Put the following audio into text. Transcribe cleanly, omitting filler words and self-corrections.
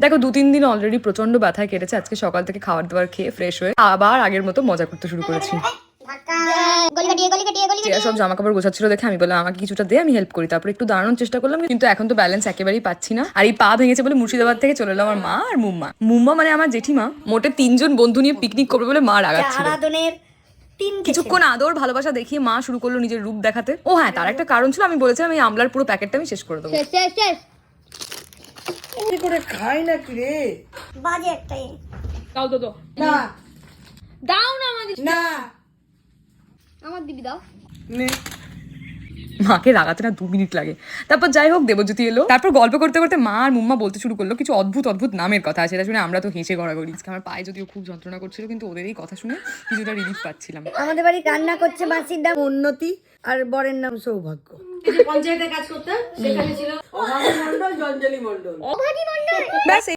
দেখো 2-3 দিন অলরেডি প্রচন্ড ব্যথায় কেটেছে। আজকে সকাল থেকে খাবার দাবার খেয়ে ফ্রেশ হয়ে আবার আগের মতো মজা করতে শুরু করেছি। সব জামা কাপড় গোছাচ্ছিল দেখে আমি বললাম আমাকে কিছুটা দে, আমি হেল্প করি। তারপরে একটু দাঁড়ানোর চেষ্টা করলাম, কিন্তু এখন তো ব্যালেন্স একেবারেই পাচ্ছি না। আর এই পা ভেঙেছে বলে মুর্শিদাবাদ থেকে চলে এলো আমার মা আর মুম্মা মানে আমার জেঠিমা। মোটে 3 জন বন্ধু নিয়ে পিকনিক করবে বলে মা রাগাচ্ছিল। কিছুক্ষণ আদর ভালোবাসা দেখিয়ে মা শুরু করলো নিজের রূপ দেখাতে। ও হ্যাঁ, তার একটা কারণ ছিল, আমি বলেছিলাম এই আমলার পুরো প্যাকেটটা আমি শেষ করে দেবো। কি করে খাই না কি রে, বাজে একটাই। দাও তো না দাও না আমাদের, না আমার দিবি দাও। নে মাকে রাগাতে না 2 মিনিট লাগে। তারপর যাই হোক দেবজ্যোতি এলো। তারপর গল্প করতে করতে মা আর মুম্মা বলতে শুরু করলো কিছু অদ্ভুত অদ্ভুত নামের কথা। সেটা শুনে আমরা তো হেসে গড়াগড়ি। আমার পায়ে যদিও খুব যন্ত্রণা করছিল, কিন্তু ওদের এই কথা শুনে কিছুটা রিলিফ পাচ্ছিলাম। আমাদের বাড়ি রান্না করছে মাসির নাম উন্নতি আর বরের নাম সৌভাগ্য। পঞ্চায়েতে কাজ করতাম, সেখানে ছিল অভাগী মন্ডল, জঞ্জলি মন্ডল। অভাগী মন্ডল। ব্যাস